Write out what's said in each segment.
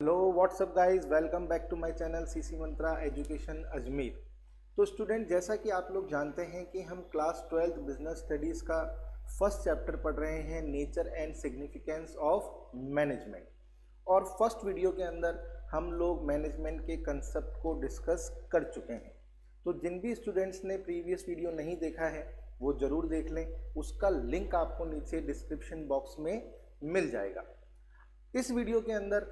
Hello what's up guys, welcome back to my channel CC Mantra education Ajmer. तो student, जैसा कि आप लोग जानते हैं कि हम क्लास 12th बिजनेस स्टडीज़ का फर्स्ट चैप्टर पढ़ रहे हैं, nature and significance of management. और फर्स्ट वीडियो के अंदर हम लोग मैनेजमेंट के कंसेप्ट को डिस्कस कर चुके हैं। तो जिन भी स्टूडेंट्स ने प्रीवियस वीडियो नहीं देखा है वो ज़रूर देख लें, उसका लिंक आपको नीचे डिस्क्रिप्शन बॉक्स में मिल जाएगा। इस वीडियो के अंदर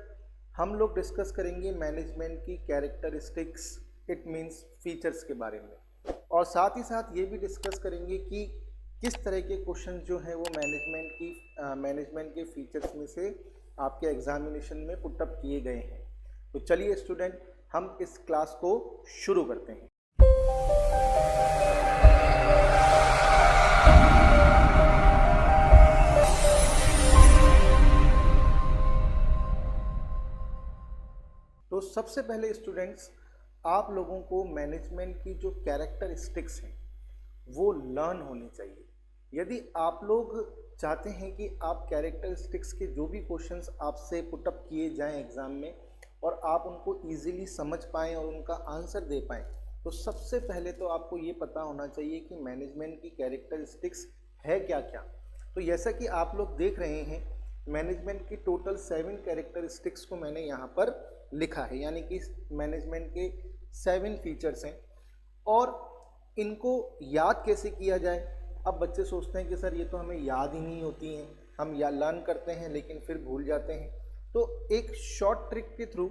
हम लोग डिस्कस करेंगे मैनेजमेंट की कैरेक्टरिस्टिक्स, इट मीन्स फीचर्स के बारे में, और साथ ही साथ ये भी डिस्कस करेंगे कि किस तरह के क्वेश्चन जो हैं वो मैनेजमेंट के फीचर्स में से आपके एग्जामिनेशन में पुटअप किए गए हैं। तो चलिए स्टूडेंट, हम इस क्लास को शुरू करते हैं। तो सबसे पहले स्टूडेंट्स, आप लोगों को मैनेजमेंट की जो कैरेक्टरिस्टिक्स हैं वो लर्न होनी चाहिए। यदि आप लोग चाहते हैं कि आप कैरेक्टरिस्टिक्स के जो भी क्वेश्चंस आपसे पुटअप किए जाएं एग्ज़ाम में और आप उनको इजीली समझ पाएँ और उनका आंसर दे पाएँ, तो सबसे पहले तो आपको ये पता होना चाहिए कि मैनेजमेंट की कैरेक्टरिस्टिक्स है क्या क्या। तो जैसा कि आप लोग देख रहे हैं, मैनेजमेंट की टोटल 7 कैरेक्टरिस्टिक्स को मैंने यहाँ पर लिखा है, यानी कि मैनेजमेंट के 7 फीचर्स हैं। और इनको याद कैसे किया जाए? अब बच्चे सोचते हैं कि सर ये तो हमें याद ही नहीं होती हैं, हम या लर्न करते हैं लेकिन फिर भूल जाते हैं। तो एक शॉर्ट ट्रिक के थ्रू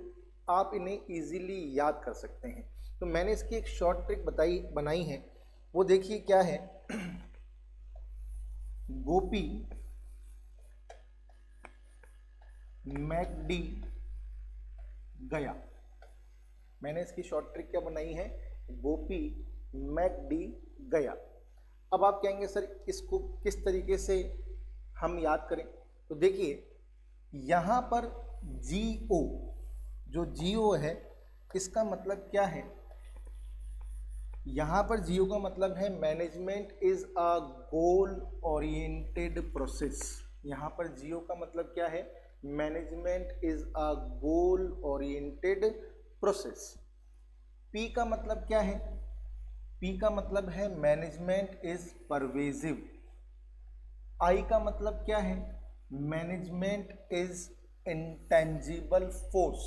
आप इन्हें इजीली याद कर सकते हैं। तो मैंने इसकी एक शॉर्ट ट्रिक बनाई है, वो देखिए क्या है। गोपी मैकडी गया। मैंने इसकी शॉर्ट ट्रिक क्या बनाई है? गोपी मैकडी गया। अब आप कहेंगे सर इसको किस तरीके से हम याद करें? तो देखिए, यहाँ पर जीओ, जो जीओ है इसका मतलब क्या है? यहाँ पर जीओ का मतलब है management is a goal oriented process. यहाँ पर जीओ का मतलब क्या है? Management is a goal oriented process. P का मतलब क्या है? पी का मतलब है मैनेजमेंट इज परवेजिव। आई का मतलब क्या है? Management is intangible force.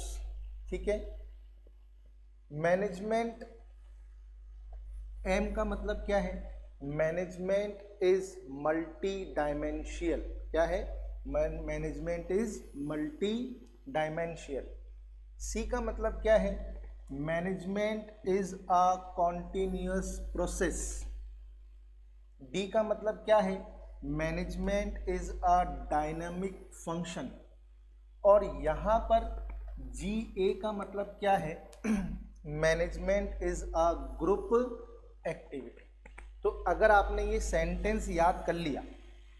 ठीक है। मैनेजमेंट, एम का मतलब क्या है? Management is multi dimensional. क्या है? Management is multi dimensional. C का मतलब क्या है? Management is a continuous process. D का मतलब क्या है? Management is a dynamic function. और यहाँ पर जी ए का मतलब क्या है? Management is a group activity. तो अगर आपने ये सेंटेंस याद कर लिया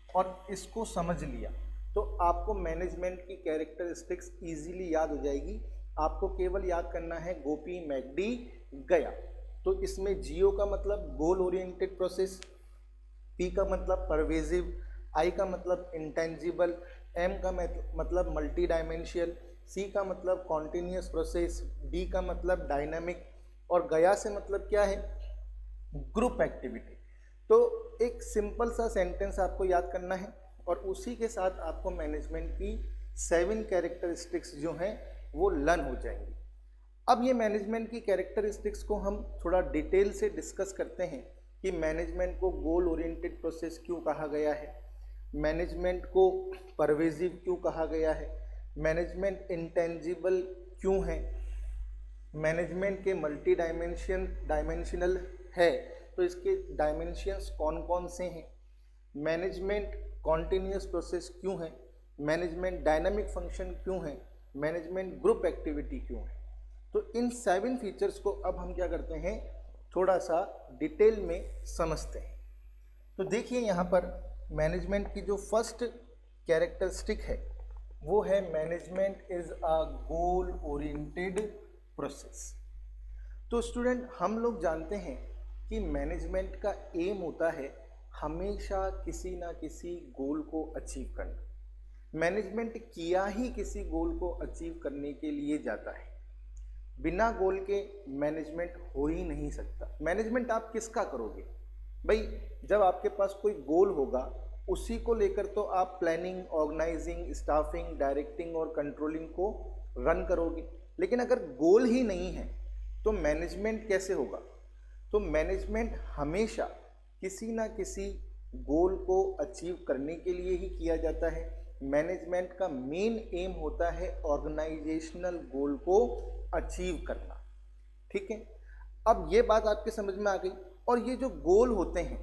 और इसको समझ लिया तो आपको मैनेजमेंट की कैरेक्टरिस्टिक्स इजीली याद हो जाएगी। आपको केवल याद करना है गोपी मैकडी गया। तो इसमें जीओ का मतलब गोल ओरिएंटेड प्रोसेस, पी का मतलब परवेजिव, आई का मतलब इंटेंजिबल, एम का मतलब मल्टी डायमेंशियल, सी का मतलब कॉन्टिन्यूस प्रोसेस, डी का मतलब डायनामिक, और गया से मतलब क्या है? Group activity. तो एक सिंपल सा सेंटेंस आपको याद करना है और उसी के साथ आपको मैनेजमेंट की 7 कैरेक्टरिस्टिक्स जो हैं वो लर्न हो जाएंगी। अब ये मैनेजमेंट की कैरेक्टरिस्टिक्स को हम थोड़ा डिटेल से डिस्कस करते हैं कि मैनेजमेंट को गोल ओरिएंटेड प्रोसेस क्यों कहा गया है, मैनेजमेंट को परवेजिव क्यों कहा गया है, मैनेजमेंट इंटेंजिबल क्यों है, मैनेजमेंट के मल्टी डायमेंशनल है तो इसके डायमेंशंस कौन कौन से हैं, मैनेजमेंट कॉन्टिन्यूस प्रोसेस क्यों है, मैनेजमेंट डायनामिक फंक्शन क्यों है, मैनेजमेंट ग्रुप एक्टिविटी क्यों है। तो इन 7 फीचर्स को अब हम क्या करते हैं, थोड़ा सा डिटेल में समझते हैं। तो देखिए, यहाँ पर मैनेजमेंट की जो फर्स्ट कैरेक्टरिस्टिक है वो है management is a goal oriented process. तो स्टूडेंट, हम लोग जानते हैं कि मैनेजमेंट का एम होता है हमेशा किसी ना किसी गोल को अचीव करना। मैनेजमेंट किया ही किसी गोल को अचीव करने के लिए जाता है। बिना गोल के मैनेजमेंट हो ही नहीं सकता। मैनेजमेंट आप किसका करोगे भाई? जब आपके पास कोई गोल होगा उसी को लेकर तो आप प्लानिंग, ऑर्गेनाइजिंग, स्टाफिंग, डायरेक्टिंग और कंट्रोलिंग को रन करोगे। लेकिन अगर गोल ही नहीं है तो मैनेजमेंट कैसे होगा? तो मैनेजमेंट हमेशा किसी ना किसी गोल को अचीव करने के लिए ही किया जाता है। मैनेजमेंट का मेन एम होता है ऑर्गेनाइजेशनल गोल को अचीव करना। ठीक है, अब ये बात आपके समझ में आ गई। और ये जो गोल होते हैं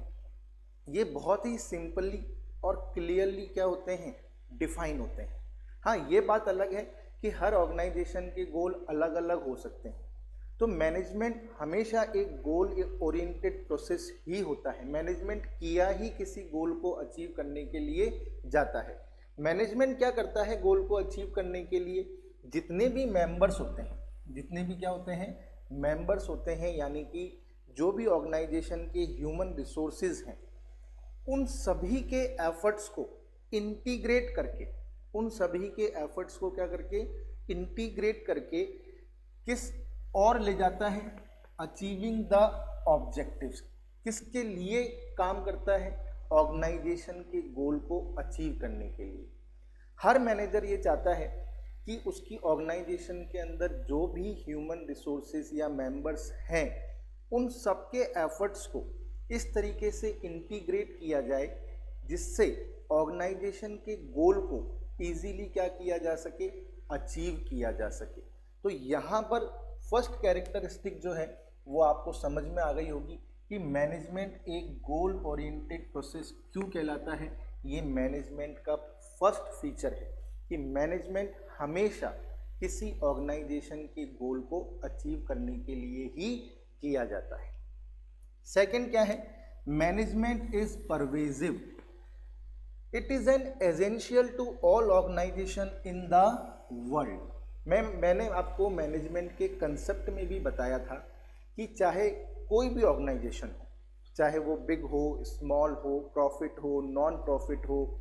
ये बहुत ही सिंपली और क्लियरली क्या होते हैं? डिफाइन होते हैं। हाँ, ये बात अलग है कि हर ऑर्गेनाइजेशन के गोल अलग अलग हो सकते हैं। तो मैनेजमेंट हमेशा एक गोल ओरिएंटेड प्रोसेस ही होता है। मैनेजमेंट किया ही किसी गोल को अचीव करने के लिए जाता है। मैनेजमेंट क्या करता है गोल को अचीव करने के लिए? जितने भी मेंबर्स होते हैं, जितने भी क्या होते हैं? मेंबर्स होते हैं, यानी कि जो भी ऑर्गेनाइजेशन के ह्यूमन रिसोर्सेज हैं, उन सभी के एफर्ट्स को इंटीग्रेट करके, उन सभी के एफर्ट्स को क्या करके? इंटीग्रेट करके किस और ले जाता है? Achieving the objectives. किसके लिए काम करता है? ऑर्गेनाइजेशन के गोल को अचीव करने के लिए। हर मैनेजर ये चाहता है कि उसकी ऑर्गेनाइजेशन के अंदर जो भी ह्यूमन रिसोर्सेज या मेंबर्स हैं उन सबके एफर्ट्स को इस तरीके से इंटीग्रेट किया जाए जिससे ऑर्गेनाइजेशन के गोल को इजीली क्या किया जा सके? अचीव किया जा सके। तो यहाँ पर फर्स्ट कैरेक्टरिस्टिक जो है वो आपको समझ में आ गई होगी कि मैनेजमेंट एक गोल ओरिएंटेड प्रोसेस क्यों कहलाता है। ये मैनेजमेंट का फर्स्ट फीचर है कि मैनेजमेंट हमेशा किसी ऑर्गेनाइजेशन के गोल को अचीव करने के लिए ही किया जाता है। सेकंड क्या है? Management is pervasive. It is an essential to all organisation in the world. मैंने आपको मैनेजमेंट के कंसेप्ट में भी बताया था कि चाहे कोई भी ऑर्गेनाइजेशन हो, चाहे वो बिग हो, स्मॉल हो, प्रॉफिट हो, नॉन प्रॉफिट हो,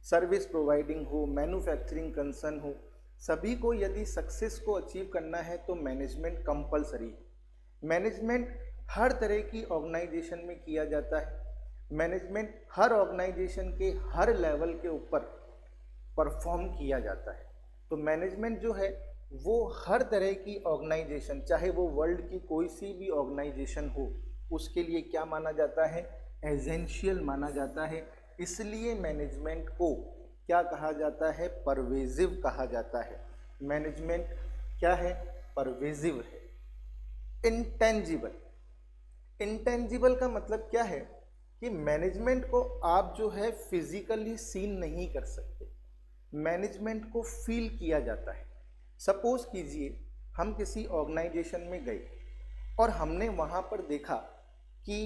सर्विस प्रोवाइडिंग हो, मैन्युफैक्चरिंग कंसर्न हो, सभी को यदि सक्सेस को अचीव करना है तो मैनेजमेंट कंपलसरी है। मैनेजमेंट हर तरह की ऑर्गेनाइजेशन में किया जाता है। मैनेजमेंट हर ऑर्गेनाइजेशन के हर लेवल के ऊपर परफॉर्म किया जाता है। तो मैनेजमेंट जो है वो हर तरह की ऑर्गेनाइजेशन, चाहे वो वर्ल्ड की कोई सी भी ऑर्गेनाइजेशन हो, उसके लिए क्या माना जाता है? एसेंशियल माना जाता है। इसलिए मैनेजमेंट को क्या कहा जाता है? परवेजिव कहा जाता है। मैनेजमेंट क्या है? परवेजिव है। इंटेंजिबल। इंटेंजिबल का मतलब क्या है कि मैनेजमेंट को आप जो है फिजिकली सीन नहीं कर सकते, मैनेजमेंट को फील किया जाता है। सपोज कीजिए हम किसी ऑर्गेनाइजेशन में गए और हमने वहाँ पर देखा कि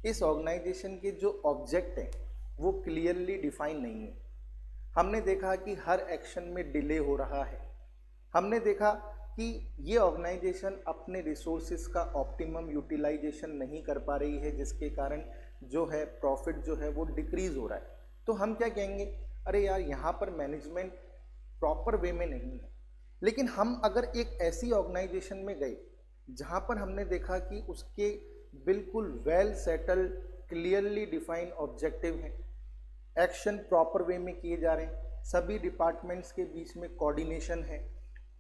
इस ऑर्गेनाइजेशन के जो ऑब्जेक्ट हैं वो क्लियरली डिफाइन नहीं है। हमने देखा कि हर एक्शन में डिले हो रहा है। हमने देखा कि ये ऑर्गेनाइजेशन अपने रिसोर्सेज का ऑप्टिमम यूटिलाइजेशन नहीं कर पा रही है, जिसके कारण जो है प्रॉफिट जो है वो डिक्रीज हो रहा है। तो हम क्या कहेंगे? अरे यार, यहाँ पर मैनेजमेंट प्रॉपर वे में नहीं है। लेकिन हम अगर एक ऐसी ऑर्गेनाइजेशन में गए जहाँ पर हमने देखा कि उसके बिल्कुल well settled, clearly defined objective हैं, एक्शन प्रॉपर वे में किए जा रहे हैं, सभी डिपार्टमेंट्स के बीच में कोऑर्डिनेशन है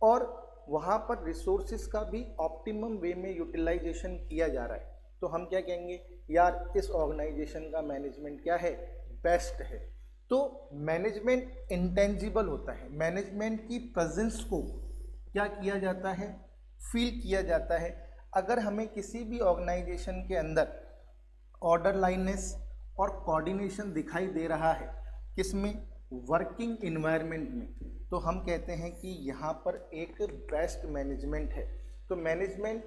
और वहाँ पर रिसोर्सेज का भी ऑप्टिमम वे में यूटिलाइजेशन किया जा रहा है, तो हम क्या कहेंगे? यार, इस ऑर्गेनाइजेशन का मैनेजमेंट क्या है? बेस्ट है। तो मैनेजमेंट इंटेंजिबल होता है। मैनेजमेंट की प्रेजेंस को क्या किया जाता है? फील किया जाता है। अगर हमें किसी भी ऑर्गेनाइजेशन के अंदर ऑर्डर लाइननेस और कोऑर्डिनेशन दिखाई दे रहा है, किसमें? वर्किंग इन्वायरमेंट में, तो हम कहते हैं कि यहाँ पर एक बेस्ट मैनेजमेंट है। तो मैनेजमेंट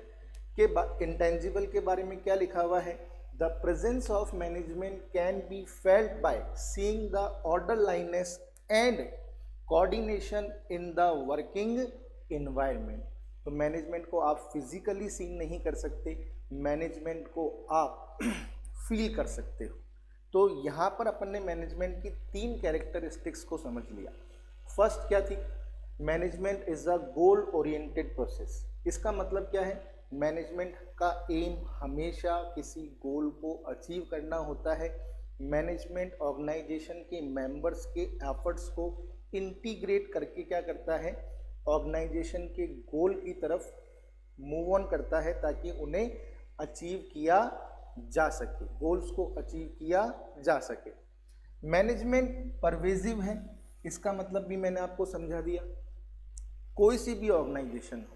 के इंटेंजिबल के बारे में क्या लिखा हुआ है? The presence of management can be felt by seeing the order likeness and coordination in the working environment. तो मैनेजमेंट को आप फिजिकली सीन नहीं कर सकते, मैनेजमेंट को आप फील कर सकते हो। तो यहाँ पर अपन ने मैनेजमेंट की 3 कैरेक्टरिस्टिक्स को समझ लिया। फर्स्ट क्या थी, management is a goal oriented process. इसका मतलब क्या है, मैनेजमेंट का एम हमेशा किसी गोल को अचीव करना होता है। मैनेजमेंट ऑर्गेनाइजेशन के मेंबर्स के एफर्ट्स को इंटीग्रेट करके क्या करता है, ऑर्गेनाइजेशन के गोल की तरफ मूव ऑन करता है ताकि उन्हें अचीव किया जा सके, गोल्स को अचीव किया जा सके। मैनेजमेंट परवेजिव है, इसका मतलब भी मैंने आपको समझा दिया। कोई सी भी ऑर्गेनाइजेशन हो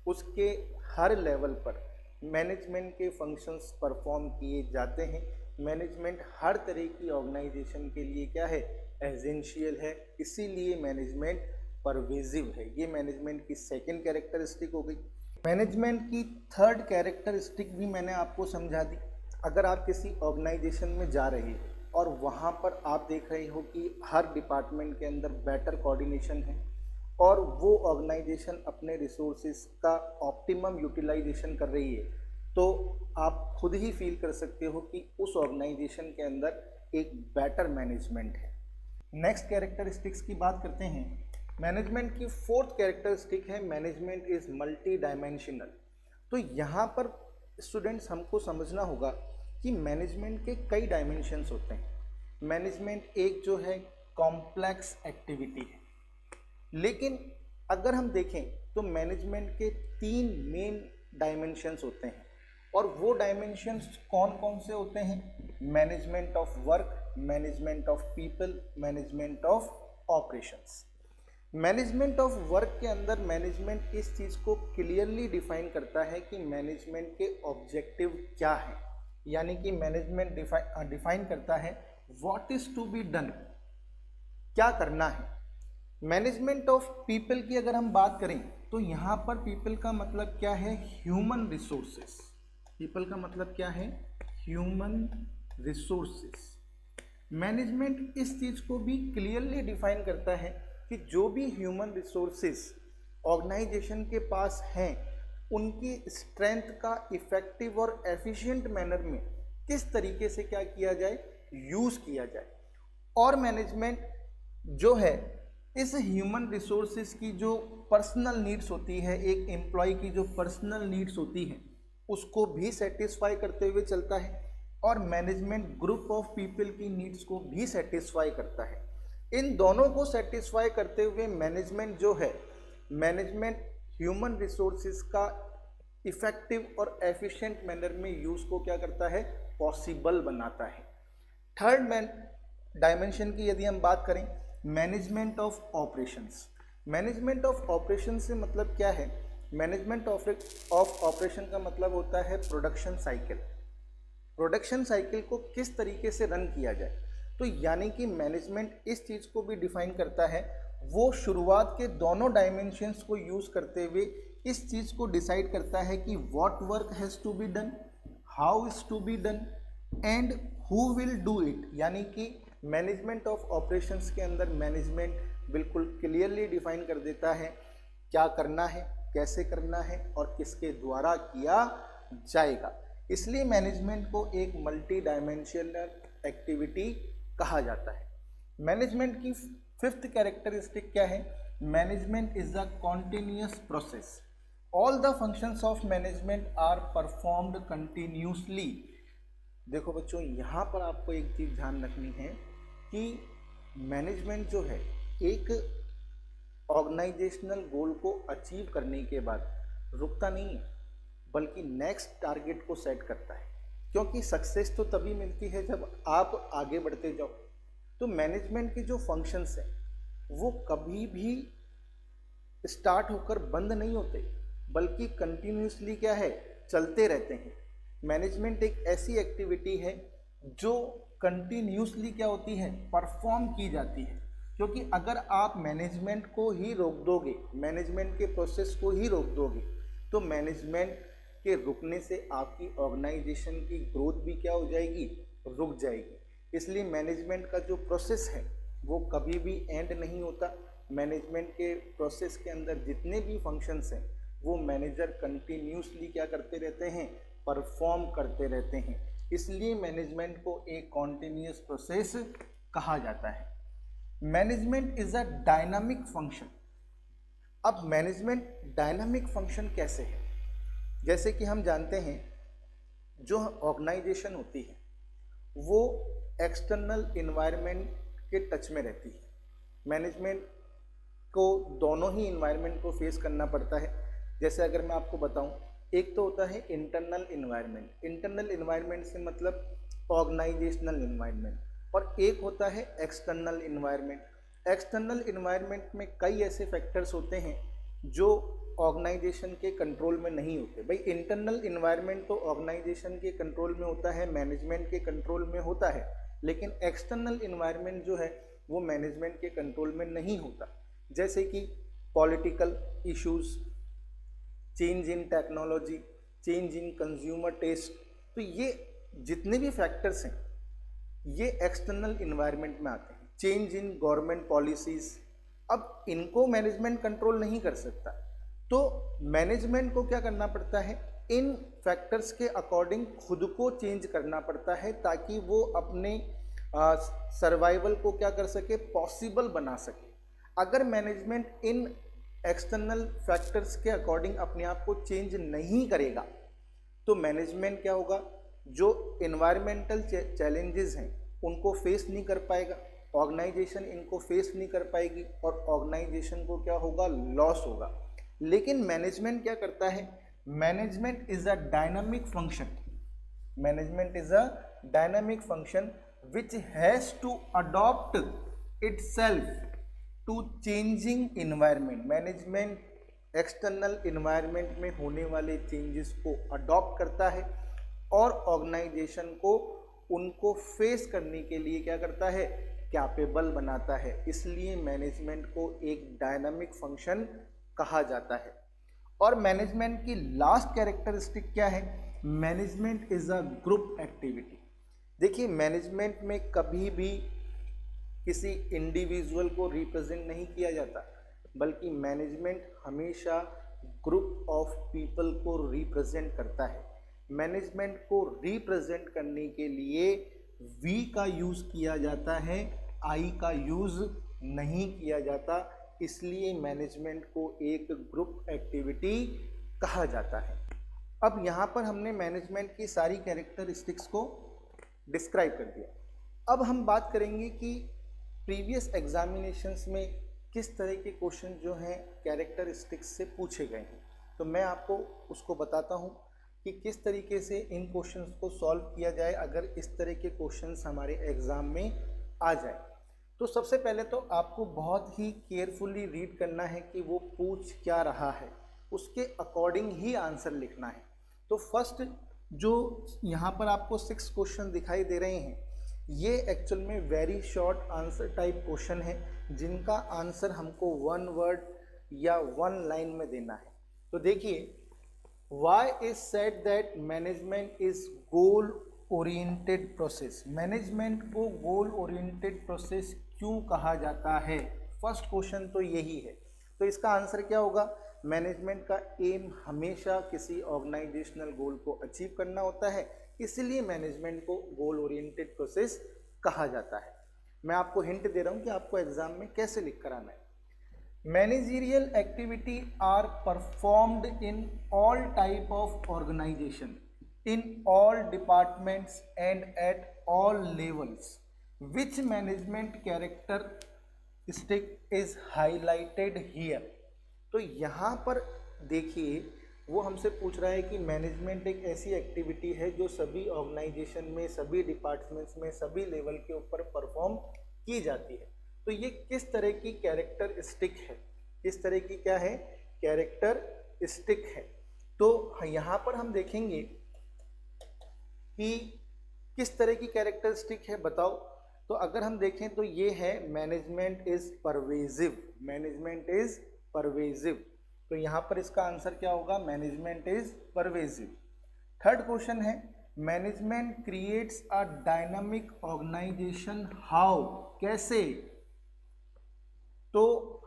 उसके हर लेवल पर मैनेजमेंट के फंक्शंस परफॉर्म किए जाते हैं। मैनेजमेंट हर तरह की ऑर्गेनाइजेशन के लिए क्या है, एसेंशियल है, इसीलिए मैनेजमेंट परवेजिव है। ये मैनेजमेंट की सेकंड कैरेक्टरिस्टिक हो गई। मैनेजमेंट की थर्ड कैरेक्टरिस्टिक भी मैंने आपको समझा दी। अगर आप किसी ऑर्गेनाइजेशन में जा रहे हो और वहाँ पर आप देख रहे हो कि हर डिपार्टमेंट के अंदर बेटर कोऑर्डिनेशन है और वो ऑर्गेनाइजेशन अपने रिसोर्सेज का ऑप्टिमम यूटिलाइजेशन कर रही है, तो आप खुद ही फील कर सकते हो कि उस ऑर्गेनाइजेशन के अंदर एक बेटर मैनेजमेंट है। नेक्स्ट कैरेक्टरिस्टिक्स की बात करते हैं। मैनेजमेंट की फोर्थ कैरेक्टरिस्टिक है, मैनेजमेंट इज मल्टी डायमेंशनल। तो यहाँ पर स्टूडेंट्स हमको समझना होगा कि मैनेजमेंट के कई डायमेंशंस होते हैं। मैनेजमेंट एक जो है कॉम्प्लेक्स एक्टिविटी है, लेकिन अगर हम देखें तो मैनेजमेंट के तीन मेन डायमेंशंस होते हैं और वो डायमेंशंस कौन कौन से होते हैं, management of work, management of people, management of operations. Management of work के अंदर मैनेजमेंट इस चीज़ को क्लियरली डिफाइन करता है कि मैनेजमेंट के ऑब्जेक्टिव क्या है, यानी कि मैनेजमेंट डिफाइन करता है what is to be done, क्या करना है। मैनेजमेंट ऑफ पीपल की अगर हम बात करें तो यहाँ पर पीपल का मतलब क्या है, ह्यूमन रिसोर्सेस। पीपल का मतलब क्या है, ह्यूमन रिसोर्सेस। मैनेजमेंट इस चीज़ को भी क्लियरली डिफाइन करता है कि जो भी ह्यूमन रिसोर्सेस ऑर्गेनाइजेशन के पास हैं उनकी स्ट्रेंथ का इफ़ेक्टिव और एफिशिएंट मैनर में किस तरीके से क्या किया जाए, यूज़ किया जाए। और मैनेजमेंट जो है इस ह्यूमन रिसोर्सेज की जो पर्सनल नीड्स होती है, एक एम्प्लॉय की जो पर्सनल नीड्स होती है उसको भी सेटिस्फाई करते हुए चलता है और मैनेजमेंट ग्रुप ऑफ पीपल की नीड्स को भी सेटिस्फाई करता है। इन दोनों को सेटिस्फाई करते हुए मैनेजमेंट जो है, मैनेजमेंट ह्यूमन रिसोर्सेज का इफ़ेक्टिव और एफिशिएंट मैनर में यूज़ को क्या करता है, पॉसिबल बनाता है। थर्ड डायमेंशन की यदि हम बात करें, management of operations. Management of operation से मतलब क्या है, मैनेजमेंट ऑफ ऑपरेशन का मतलब होता है प्रोडक्शन साइकिल। प्रोडक्शन साइकिल को किस तरीके से रन किया जाए, तो यानी कि मैनेजमेंट इस चीज़ को भी डिफाइन करता है, वो शुरुआत के दोनों डायमेंशंस को यूज़ करते हुए इस चीज़ को डिसाइड करता है कि what work has to be done, how is to be done and who will do it. यानी कि मैनेजमेंट ऑफ ऑपरेशंस के अंदर मैनेजमेंट बिल्कुल क्लियरली डिफाइन कर देता है क्या करना है, कैसे करना है और किसके द्वारा किया जाएगा। इसलिए मैनेजमेंट को एक मल्टी डायमेंशनल एक्टिविटी कहा जाता है। मैनेजमेंट की फिफ्थ कैरेक्टरिस्टिक क्या है, management is a continuous process. All the functions of management are performed continuously. देखो बच्चों, यहाँ पर आपको एक चीज़ ध्यान रखनी है कि मैनेजमेंट जो है एक ऑर्गेनाइजेशनल गोल को अचीव करने के बाद रुकता नहीं है, बल्कि नेक्स्ट टारगेट को सेट करता है, क्योंकि सक्सेस तो तभी मिलती है जब आप आगे बढ़ते जाओ। तो मैनेजमेंट के जो फंक्शंस हैं वो कभी भी स्टार्ट होकर बंद नहीं होते, बल्कि कंटिन्यूसली क्या है, चलते रहते हैं। मैनेजमेंट एक ऐसी एक्टिविटी है जो कंटिन्यूसली क्या होती है, परफॉर्म की जाती है। क्योंकि अगर आप मैनेजमेंट को ही रोक दोगे, मैनेजमेंट के प्रोसेस को ही रोक दोगे, तो मैनेजमेंट के रुकने से आपकी ऑर्गेनाइजेशन की ग्रोथ भी क्या हो जाएगी, रुक जाएगी। इसलिए मैनेजमेंट का जो प्रोसेस है वो कभी भी एंड नहीं होता। मैनेजमेंट के प्रोसेस के अंदर जितने भी फंक्शंस हैं वो मैनेजर कंटिन्यूसली क्या करते रहते हैं, परफॉर्म करते रहते हैं। इसलिए मैनेजमेंट को एक कॉन्टिन्यूस प्रोसेस कहा जाता है। Management is a dynamic function. अब मैनेजमेंट डायनामिक फंक्शन कैसे है? जैसे कि हम जानते हैं जो ऑर्गेनाइजेशन होती है वो एक्सटर्नल इन्वायरमेंट के टच में रहती है। मैनेजमेंट को दोनों ही इन्वायरमेंट को फेस करना पड़ता है। जैसे अगर मैं आपको बताऊं, एक तो होता है इंटरनल इन्वायरमेंट। इंटरनल इन्वायरमेंट से मतलब ऑर्गेनाइजेशनल इन्वायरमेंट, और एक होता है एक्सटर्नल इन्वायरमेंट। एक्सटर्नल इन्वायरमेंट में कई ऐसे फैक्टर्स होते हैं जो ऑर्गेनाइजेशन के कंट्रोल में नहीं होते। भाई इंटरनल इन्वायरमेंट तो ऑर्गेनाइजेशन के कंट्रोल में होता है, मैनेजमेंट के कंट्रोल में होता है, लेकिन एक्सटर्नल इन्वायरमेंट जो है वो मैनेजमेंट के कंट्रोल में नहीं होता। जैसे कि political issues, change in technology, change in consumer taste, तो ये जितने भी फैक्टर्स हैं ये एक्सटर्नल इन्वायरमेंट में आते हैं। चेंज इन गवर्नमेंट पॉलिसीज, अब इनको मैनेजमेंट कंट्रोल नहीं कर सकता, तो मैनेजमेंट को क्या करना पड़ता है, इन फैक्टर्स के अकॉर्डिंग खुद को चेंज करना पड़ता है ताकि वो अपने सर्वाइवल को क्या कर सके, पॉसिबल बना सके। अगर मैनेजमेंट इन एक्सटर्नल फैक्टर्स के अकॉर्डिंग अपने आप को चेंज नहीं करेगा तो मैनेजमेंट क्या होगा, जो इन्वायरमेंटल चैलेंजेस हैं उनको फेस नहीं कर पाएगा, ऑर्गेनाइजेशन इनको फेस नहीं कर पाएगी और ऑर्गेनाइजेशन को क्या होगा, लॉस होगा। लेकिन मैनेजमेंट क्या करता है, management is a dynamic function. Management is a dynamic function which has to adopt itself to changing environment। Management external environment में होने वाले चेंजेस को अडॉप्ट करता है और ऑर्गेनाइजेशन को उनको फेस करने के लिए क्या करता है, कैपेबल बनाता है। इसलिए मैनेजमेंट को एक डायनामिक फंक्शन कहा जाता है। और मैनेजमेंट की लास्ट कैरेक्टरिस्टिक क्या है, management is a group activity. देखिए मैनेजमेंट में कभी भी किसी इंडिविजुअल को रिप्रेजेंट नहीं किया जाता, बल्कि मैनेजमेंट हमेशा ग्रुप ऑफ पीपल को रिप्रेजेंट करता है। मैनेजमेंट को रिप्रेजेंट करने के लिए वी का यूज़ किया जाता है, आई का यूज़ नहीं किया जाता, इसलिए मैनेजमेंट को एक ग्रुप एक्टिविटी कहा जाता है। अब यहाँ पर हमने मैनेजमेंट की सारी कैरेक्टरिस्टिक्स को डिस्क्राइब कर दिया। अब हम बात करेंगे कि प्रीवियस एग्जामिनेशंस में किस तरह के क्वेश्चन जो हैं कैरेक्टरिस्टिक्स से पूछे गए हैं, तो मैं आपको उसको बताता हूँ कि किस तरीके से इन क्वेश्चंस को सॉल्व किया जाए अगर इस तरह के क्वेश्चंस हमारे एग्ज़ाम में आ जाए। तो सबसे पहले तो आपको बहुत ही केयरफुली रीड करना है कि वो पूछ क्या रहा है, उसके अकॉर्डिंग ही आंसर लिखना है। तो फर्स्ट जो यहाँ पर आपको 6 क्वेश्चन दिखाई दे रहे हैं, ये एक्चुअल में very short answer type question है जिनका आंसर हमको 1 वर्ड या 1 लाइन में देना है। तो देखिए, why is said that management is goal oriented process. Management को गोल ओरिएंटेड प्रोसेस क्यों कहा जाता है, फर्स्ट क्वेश्चन तो यही है। तो इसका आंसर क्या होगा, मैनेजमेंट का एम हमेशा किसी ऑर्गेनाइजेशनल गोल को अचीव करना होता है, इसलिए मैनेजमेंट को गोल ओरिएंटेड प्रोसेस कहा जाता है। मैं आपको हिंट दे रहा हूं कि आपको एग्जाम में कैसे लिख कर आना है। Managerial activity are performed in all type of organisation, in all departments and at all levels, which management characteristic is highlighted here. तो यहाँ पर देखिए, वो हमसे पूछ रहा है कि मैनेजमेंट एक ऐसी एक्टिविटी है जो सभी ऑर्गेनाइजेशन में, सभी डिपार्टमेंट्स में, सभी लेवल के ऊपर परफॉर्म की जाती है। तो ये किस तरह की कैरेक्टरिस्टिक है, किस तरह की क्या है, कैरेक्टरिस्टिक है। तो यहाँ पर हम देखेंगे कि किस तरह की कैरेक्टरिस्टिक है, बताओ। तो अगर हम देखें तो ये है management is pervasive, management is pervasive. तो यहाँ पर इसका आंसर क्या होगा, management is pervasive. Third question है, management creates a dynamic organization how, कैसे। तो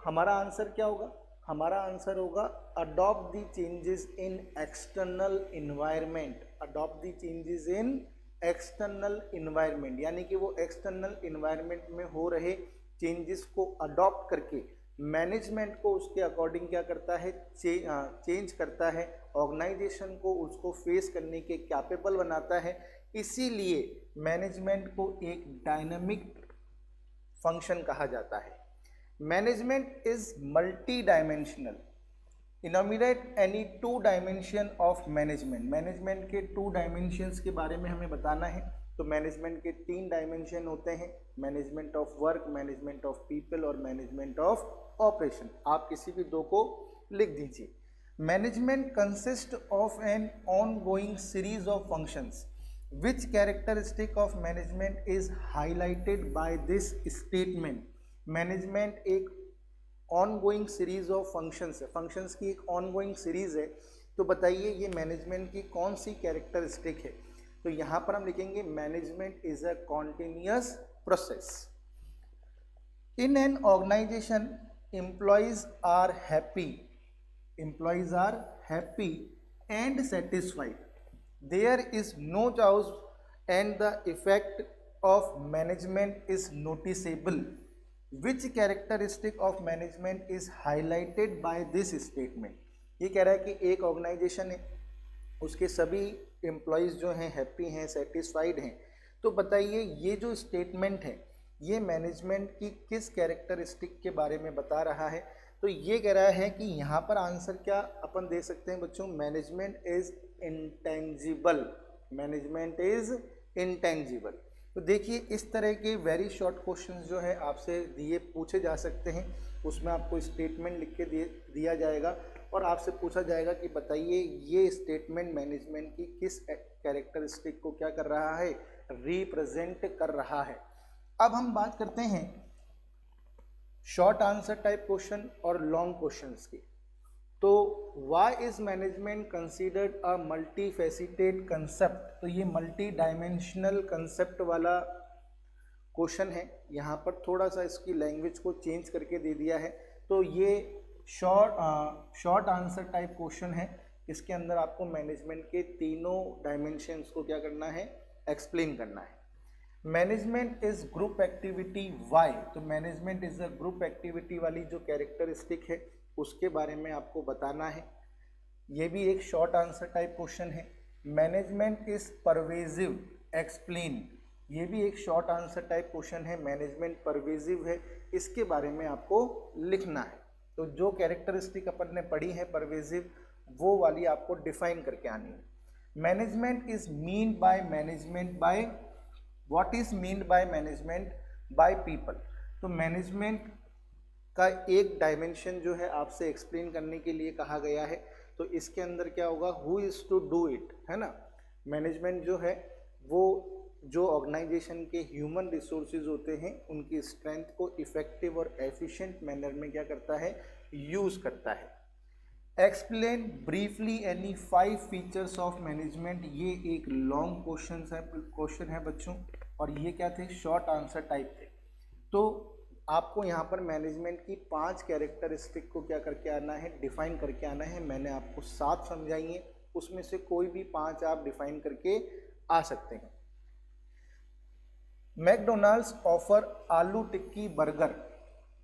हमारा आंसर क्या होगा, हमारा आंसर होगा adopt the changes in external environment, adopt the changes in external environment, यानी कि वो एक्सटर्नल इन्वायरमेंट में हो रहे चेंजेस को अडॉप्ट करके मैनेजमेंट को उसके अकॉर्डिंग क्या करता है, चेंज करता है, ऑर्गेनाइजेशन को उसको फेस करने के कैपेबल बनाता है। इसीलिए मैनेजमेंट को एक डायनामिक फंक्शन कहा जाता है। Management is multi dimensional. Innominate any two dimension of management. Management के 2 डायमेंशंस के बारे में हमें बताना है। तो मैनेजमेंट के 3 डायमेंशन होते हैं, management of work, management of people और मैनेजमेंट ऑफ ऑपरेशन। आप किसी भी 2 को लिख दीजिए। Management consist of an on going series of functions. Which characteristic of management is highlighted by this statement. Management एक ऑनगोइंग सीरीज ऑफ फंक्शंस है, functions की एक ऑनगोइंग सीरीज है। तो बताइए ये मैनेजमेंट की कौन सी कैरेक्टरिस्टिक है। तो यहाँ पर हम लिखेंगे management is a continuous process. In an organisation employees are happy, employees are happy and satisfied. There is no chaos and the effect of management is noticeable. Which characteristic of management is highlighted by this statement? ये कह रहा है कि एक organisation है, उसके सभी employees जो हैं हैप्पी हैं, सेटिस्फाइड हैं। तो बताइए ये जो स्टेटमेंट है ये मैनेजमेंट की किस कैरेक्टरिस्टिक के बारे में बता रहा है। तो ये कह रहा है कि यहाँ पर आंसर क्या अपन दे सकते हैं बच्चों, management is intangible. Management is intangible. तो देखिए इस तरह के वेरी शॉर्ट क्वेश्चंस जो है आपसे दिए पूछे जा सकते हैं। उसमें आपको स्टेटमेंट लिख के दिया जाएगा और आपसे पूछा जाएगा कि बताइए ये स्टेटमेंट मैनेजमेंट की किस कैरेक्टरिस्टिक को क्या कर रहा है, रिप्रेजेंट कर रहा है। अब हम बात करते हैं शॉर्ट आंसर टाइप क्वेश्चन और लॉन्ग क्वेश्चंस की। तो why is management considered a multi faceted concept. तो ये मल्टी डायमेंशनल कंसेप्ट वाला क्वेश्चन है। यहाँ पर थोड़ा सा इसकी लैंग्वेज को चेंज करके दे दिया है। तो ये शॉर्ट आंसर टाइप क्वेश्चन है। इसके अंदर आपको मैनेजमेंट के तीनों डायमेंशंस को क्या करना है, एक्सप्लेन करना है। Management is group activity why. तो management is a group activity वाली जो कैरेक्टरिस्टिक है उसके बारे में आपको बताना है। ये भी एक शॉर्ट आंसर टाइप क्वेश्चन है। Management is pervasive, explain. ये भी एक शॉर्ट आंसर टाइप क्वेश्चन है। मैनेजमेंट परवेजिव है, इसके बारे में आपको लिखना है। तो जो कैरेक्टरिस्टिक अपन ने पढ़ी है परवेजिव, वो वाली आपको डिफाइन करके आनी है। Management is mean by management by, what is mean by management by people. तो मैनेजमेंट का एक डायमेंशन जो है आपसे एक्सप्लेन करने के लिए कहा गया है। तो इसके अंदर क्या होगा, who is to do it, है ना। मैनेजमेंट जो है वो जो ऑर्गेनाइजेशन के ह्यूमन रिसोर्सेज होते हैं उनकी स्ट्रेंथ को इफेक्टिव और एफिशिएंट मैनर में क्या करता है, यूज़ करता है। Explain briefly any 5 features of management. ये एक लॉन्ग क्वेश्चन है बच्चों, और ये क्या थे, शॉर्ट आंसर टाइप थे। तो आपको यहाँ पर मैनेजमेंट की 5 कैरेक्टरिस्टिक को क्या करके आना है, डिफाइन करके आना है। मैंने आपको 7 समझाई हैं, उसमें से कोई भी 5 आप डिफाइन करके आ सकते हैं। McDonald's offer aloo tikki burger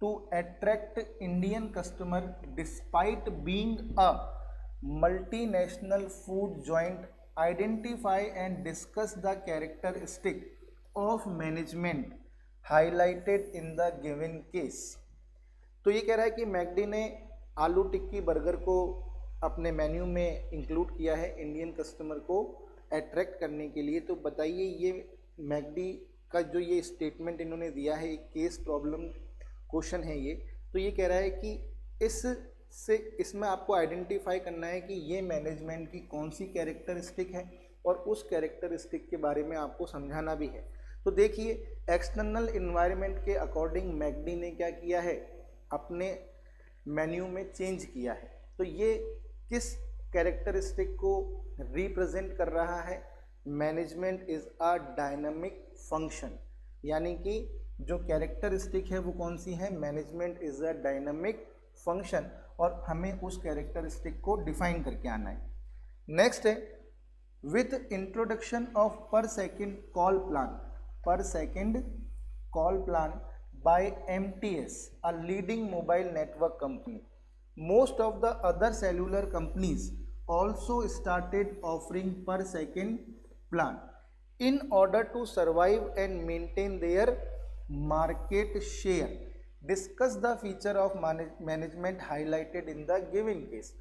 to attract Indian customer despite being a multinational food joint. Identify and discuss the characteristic of management highlighted in the given case. तो ये कह रहा है कि मैकडी ने आलू टिक्की बर्गर को अपने मेन्यू में इंक्लूड किया है इंडियन कस्टमर को अट्रैक्ट करने के लिए। तो बताइए ये मैकडी का जो ये स्टेटमेंट इन्होंने दिया है, एक केस प्रॉब्लम क्वेश्चन है ये। तो ये कह रहा है कि इसमें आपको आइडेंटिफाई करना है कि ये मैनेजमेंट की कौन सी कैरेक्टरिस्टिक है और उस कैरेक्टरिस्टिक के बारे में आपको समझाना भी है। तो देखिए एक्सटर्नल इन्वायरमेंट के अकॉर्डिंग मैकडी ने क्या किया है, अपने मेन्यू में चेंज किया है। तो ये किस कैरेक्टरिस्टिक को रिप्रेजेंट कर रहा है, management is a dynamic function. यानी कि जो कैरेक्टरिस्टिक है वो कौन सी है, management is a dynamic function, और हमें उस कैरेक्टरिस्टिक को डिफाइन करके आना है। नेक्स्ट है विथ इंट्रोडक्शन ऑफ पर second call plan by MTS, a leading mobile network company. Most of the other cellular companies also started offering per second plan in order to survive and maintain their market share. Discuss the feature of management highlighted in the given case.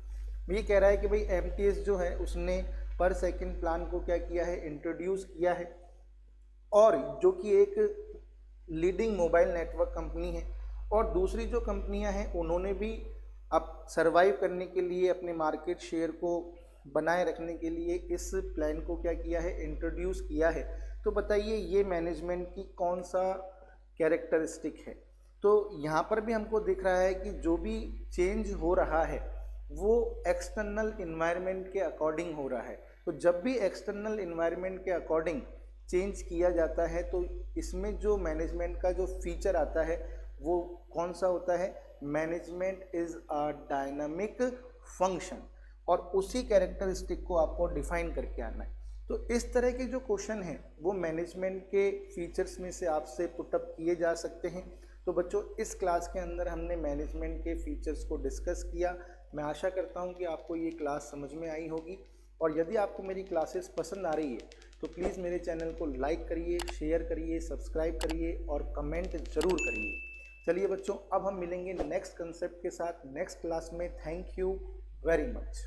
ये कह रहा है कि भाई MTS जो है उसने पर सेकंड प्लान को क्या किया है, इंट्रोड्यूस किया है, और जो कि एक लीडिंग मोबाइल नेटवर्क कंपनी है, और दूसरी जो कंपनियां हैं उन्होंने भी अब सरवाइव करने के लिए, अपने मार्केट शेयर को बनाए रखने के लिए इस प्लान को क्या किया है, इंट्रोड्यूस किया है। तो बताइए ये मैनेजमेंट की कौन सा कैरेक्टरिस्टिक है। तो यहाँ पर भी हमको दिख रहा है कि जो भी चेंज हो रहा है वो एक्सटर्नल इन्वायरमेंट के अकॉर्डिंग हो रहा है। तो जब भी एक्सटर्नल इन्वायरमेंट के अकॉर्डिंग चेंज किया जाता है तो इसमें जो मैनेजमेंट का जो फीचर आता है वो कौन सा होता है, management is a dynamic function, और उसी कैरेक्टरिस्टिक को आपको डिफाइन करके आना है। तो इस तरह के जो क्वेश्चन हैं वो मैनेजमेंट के फीचर्स में से आपसे पुटअप किए जा सकते हैं। तो बच्चों इस क्लास के अंदर हमने मैनेजमेंट के फीचर्स को डिस्कस किया। मैं आशा करता हूं कि आपको ये क्लास समझ में आई होगी, और यदि आपको मेरी क्लासेस पसंद आ रही है तो प्लीज़ मेरे चैनल को लाइक करिए, शेयर करिए, सब्सक्राइब करिए और कमेंट ज़रूर करिए। चलिए बच्चों, अब हम मिलेंगे नेक्स्ट कंसेप्ट के साथ नेक्स्ट क्लास में। Thank you very much.